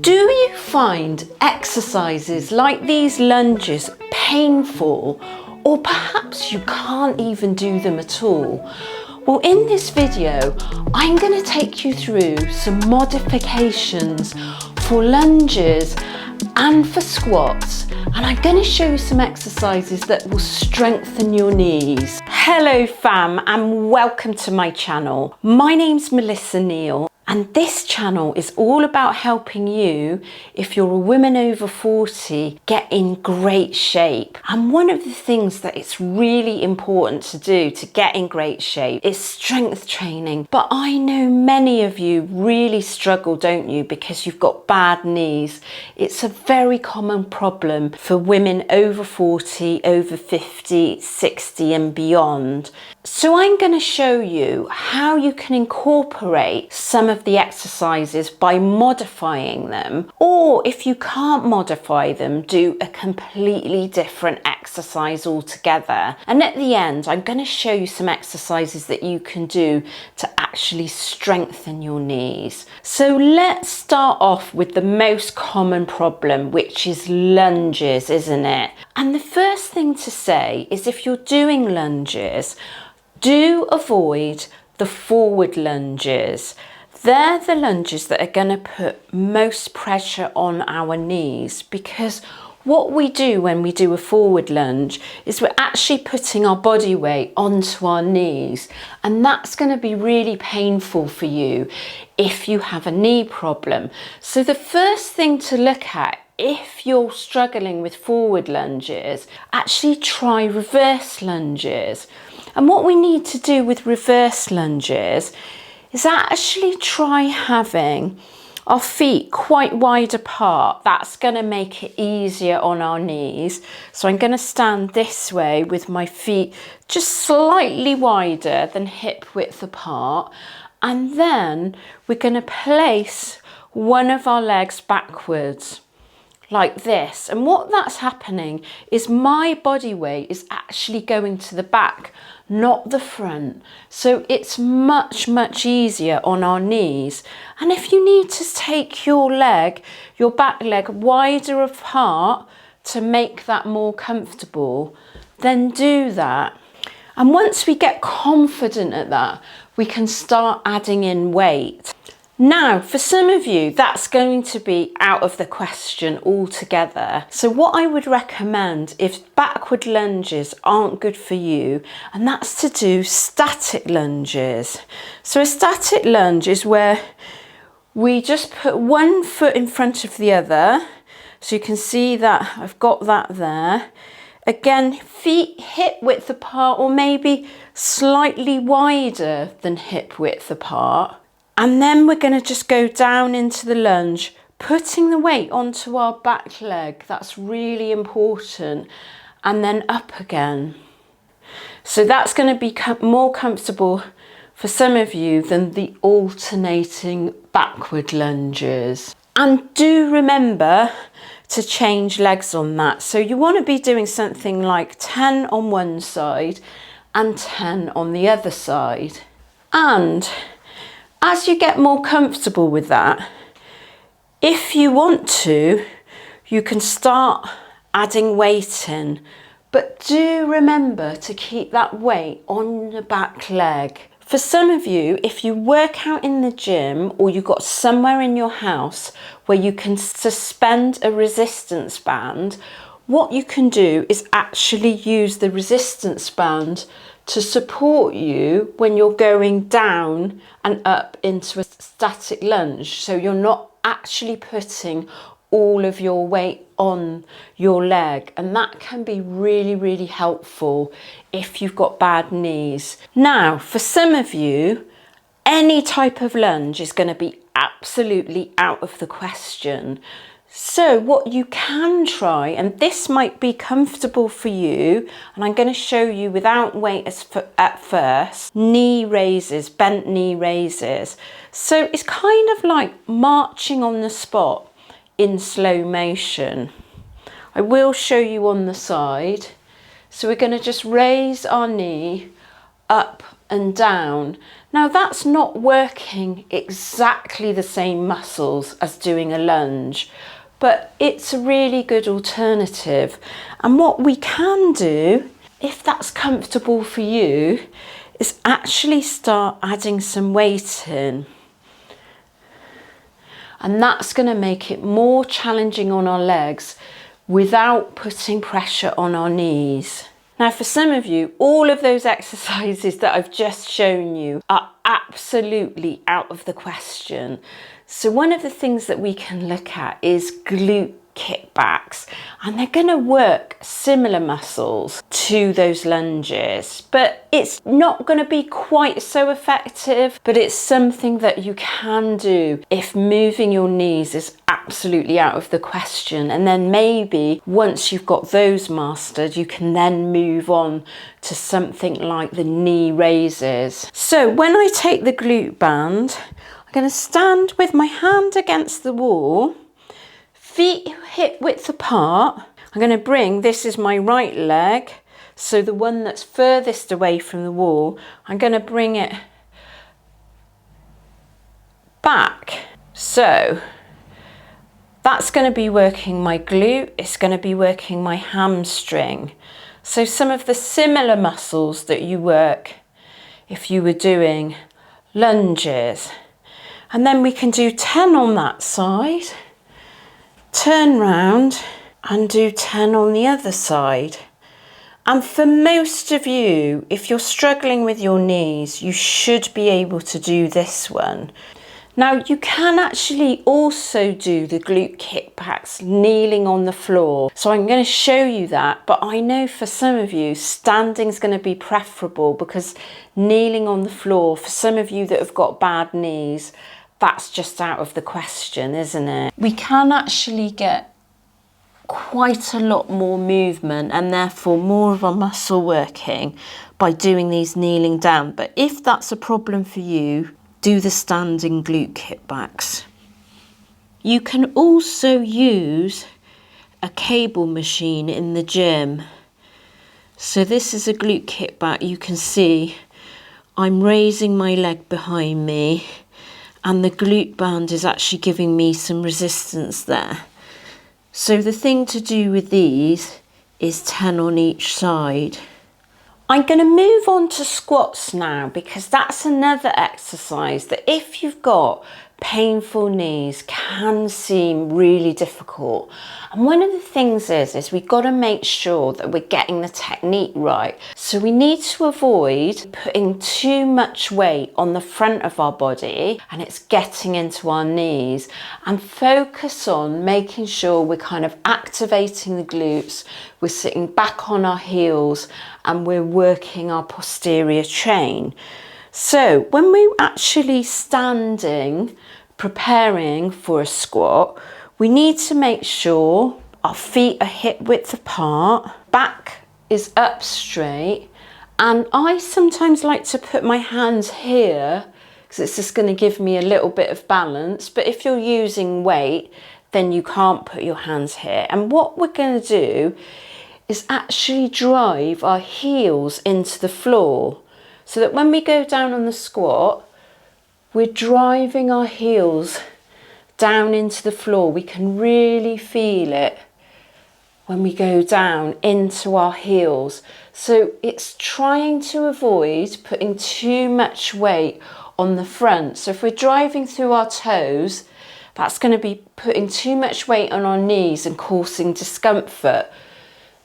Do you find exercises like these lunges painful, or perhaps you can't even do them at all? Well, in this video, I'm going to take you through some modifications for lunges and for squats, and I'm going to show you some exercises that will strengthen your knees. Hello fam, and welcome to my channel. My name's Melissa Neal. And this channel is all about helping you, if you're a woman over 40, get in great shape. And one of the things that it's really important to do to get in great shape is strength training. But I know many of you really struggle, don't you, because you've got bad knees. It's a very common problem for women over 40, over 50, 60 and beyond. So I'm going to show you how you can incorporate some of the exercises by modifying them, or if you can't modify them, do a completely different exercise altogether. And at the end, I'm going to show you some exercises that you can do to actually strengthen your knees. So let's start off with the most common problem, which is lunges, isn't it? And the first thing to say is, if you're doing lunges, do avoid the forward lunges. They're the lunges that are going to put most pressure on our knees, because what we do when we do a forward lunge is we're actually putting our body weight onto our knees, and that's going to be really painful for you if you have a knee problem. So the first thing to look at, if you're struggling with forward lunges, actually try reverse lunges. And what we need to do with reverse lunges is actually try having our feet quite wide apart. That's going to make it easier on our knees. So I'm going to stand this way with my feet just slightly wider than hip width apart. And then we're going to place one of our legs backwards, like this. And what that's happening is my body weight is actually going to the back, not the front. So it's much easier on our knees. And if you need to take your back leg wider apart to make that more comfortable, then do that. And once we get confident at that, we can start adding in weight. Now, for some of you, that's going to be out of the question altogether. So what I would recommend, if backward lunges aren't good for you, and that's to do static lunges. So a static lunge is where we just put one foot in front of the other. So you can see that I've got that there. Again, feet hip width apart, or maybe slightly wider than hip width apart. And then we're going to just go down into the lunge, putting the weight onto our back leg. That's really important. And then up again. So that's going to be more comfortable for some of you than the alternating backward lunges. And do remember to change legs on that. So you want to be doing something like 10 on one side and 10 on the other side. And as you get more comfortable with that, if you want to, you can start adding weight in. But do remember to keep that weight on the back leg. For some of you, if you work out in the gym, or you've got somewhere in your house where you can suspend a resistance band, what you can do is actually use the resistance band to support you when you're going down and up into a static lunge. So you're not actually putting all of your weight on your leg, and that can be really helpful if you've got bad knees. Now, for some of you, any type of lunge is going to be absolutely out of the question. So what you can try, and this might be comfortable for you, and I'm going to show you without weight at first, knee raises, bent knee raises. So it's kind of like marching on the spot in slow motion. I will show you on the side. So we're going to just raise our knee up and down. Now that's not working exactly the same muscles as doing a lunge, but it's a really good alternative. And what we can do, if that's comfortable for you, is actually start adding some weight in. And that's going to make it more challenging on our legs without putting pressure on our knees. Now, for some of you, all of those exercises that I've just shown you are absolutely out of the question. So one of the things that we can look at is glute kickbacks, and they're going to work similar muscles to those lunges, but it's not going to be quite so effective. But it's something that you can do if moving your knees is absolutely out of the question, and then maybe once you've got those mastered, you can then move on to something like the knee raises. So when I take the glute band, I'm going to stand with my hand against the wall, feet hip width apart. I'm going to bring, this is my right leg, so the one that's furthest away from the wall, I'm going to bring it back. So that's going to be working my glute, it's going to be working my hamstring. So some of the similar muscles that you work if you were doing lunges. And then we can do 10 on that side, turn round and do 10 on the other side. And for most of you, if you're struggling with your knees, you should be able to do this one. Now you can actually also do the glute kickbacks kneeling on the floor. So I'm going to show you that, but I know for some of you, standing is going to be preferable, because kneeling on the floor, for some of you that have got bad knees, that's just out of the question, isn't it? We can actually get quite a lot more movement and therefore more of our muscle working by doing these kneeling down. But if that's a problem for you, do the standing glute kickbacks. You can also use a cable machine in the gym. So this is a glute kickback. You can see I'm raising my leg behind me, and the glute band is actually giving me some resistance there. So the thing to do with these is 10 on each side. I'm going to move on to squats now, because that's another exercise that if you've got painful knees can seem really difficult. And one of the things is we've got to make sure that we're getting the technique right. So we need to avoid putting too much weight on the front of our body and it's getting into our knees, and focus on making sure we're kind of activating the glutes, we're sitting back on our heels, and we're working our posterior chain. So when we're actually standing, preparing for a squat, we need to make sure our feet are hip width apart, back is up straight, and I sometimes like to put my hands here because it's just going to give me a little bit of balance. But if you're using weight, then you can't put your hands here. And what we're going to do is actually drive our heels into the floor, so that when we go down on the squat, we're driving our heels down into the floor. We can really feel it when we go down into our heels. So it's trying to avoid putting too much weight on the front. So if we're driving through our toes, that's going to be putting too much weight on our knees and causing discomfort.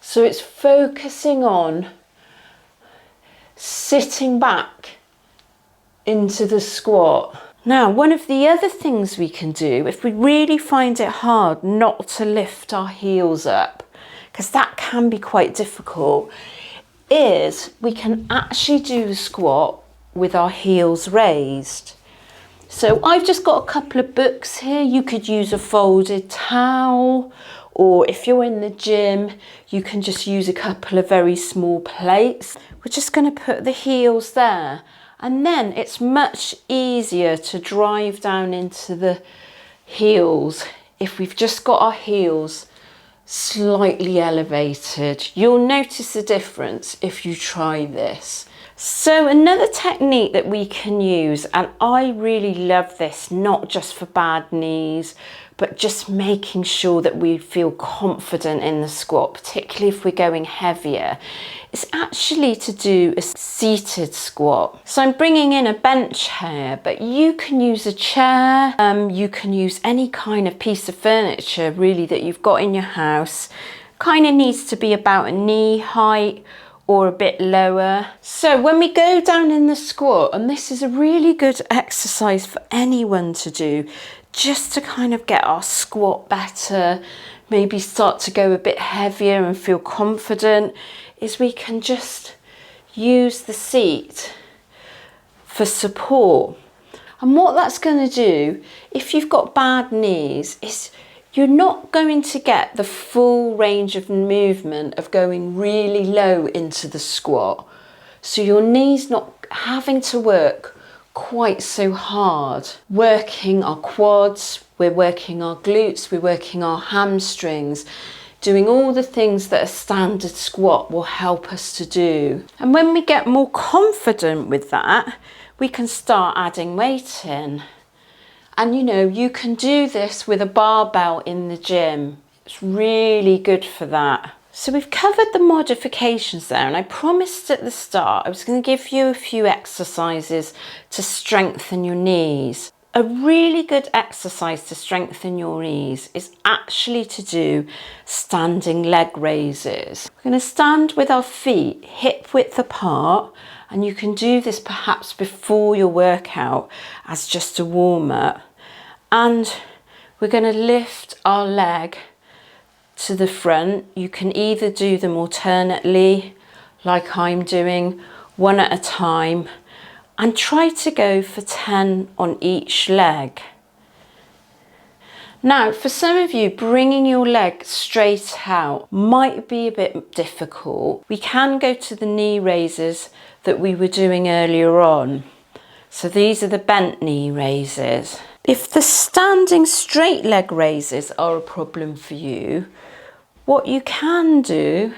So it's focusing on sitting back into the squat. Now, one of the other things we can do, if we really find it hard not to lift our heels up, because that can be quite difficult, is we can actually do the squat with our heels raised. So I've just got a couple of books here. You could use a folded towel, or if you're in the gym, you can just use a couple of very small plates. We're just going to put the heels there, and then it's much easier to drive down into the heels if we've just got our heels slightly elevated. You'll notice the difference if you try this. So another technique that we can use, and I really love this, not just for bad knees, but just making sure that we feel confident in the squat, particularly if we're going heavier, is actually to do a seated squat. So I'm bringing in a bench here, but you can use a chair, you can use any kind of piece of furniture really that you've got in your house. Kind of needs to be about a knee height or a bit lower. So when we go down in the squat, and this is a really good exercise for anyone to do, just to kind of get our squat better, maybe start to go a bit heavier and feel confident, is we can just use the seat for support. And what that's going to do, if you've got bad knees, is you're not going to get the full range of movement of going really low into the squat. So your knee's not having to work quite so hard. Working our quads, we're working our glutes, we're working our hamstrings, doing all the things that a standard squat will help us to do. And when we get more confident with that, we can start adding weight in. And you know, you can do this with a barbell in the gym. It's really good for that. So we've covered the modifications there, and I promised at the start I was going to give you a few exercises to strengthen your knees. A really good exercise to strengthen your knees is actually to do standing leg raises. We're going to stand with our feet hip width apart, and you can do this perhaps before your workout as just a warm up. And we're going to lift our leg to the front. You can either do them alternately, like I'm doing, one at a time, and try to go for 10 on each leg. Now, for some of you, bringing your leg straight out might be a bit difficult. We can go to the knee raises that we were doing earlier on. So these are the bent knee raises. If the standing straight leg raises are a problem for you, what you can do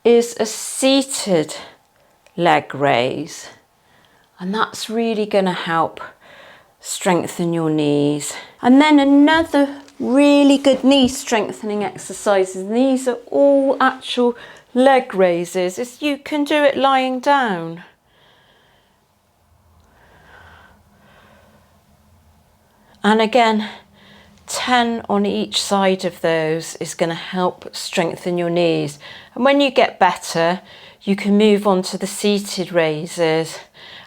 is a seated leg raise, and that's really going to help strengthen your knees. And then another really good knee strengthening exercises, and these are all actual leg raises, is you can do it lying down. And again, 10 on each side of those is going to help strengthen your knees. And when you get better, you can move on to the seated raises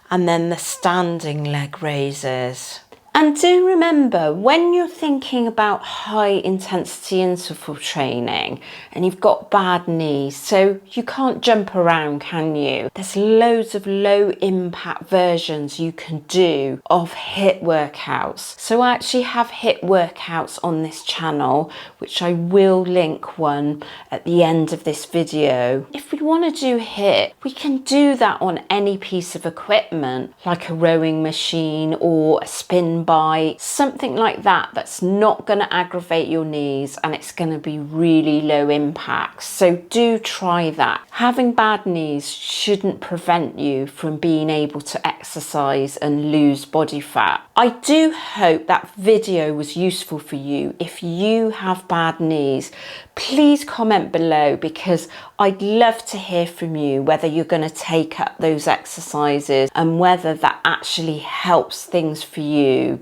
and then the standing leg raises. And do remember, when you're thinking about high intensity interval training and you've got bad knees, so you can't jump around, can you? There's loads of low impact versions you can do of HIIT workouts. So I actually have HIIT workouts on this channel, which I will link one at the end of this video. If we want to do HIIT, we can do that on any piece of equipment, like a rowing machine or a spin bike, something like that, that's not going to aggravate your knees and it's going to be really low impact. So do try that. Having bad knees shouldn't prevent you from being able to exercise and lose body fat. I do hope that video was useful for you. If you have bad knees, please comment below, because I'd love to hear from you whether you're going to take up those exercises and whether that actually helps things for you.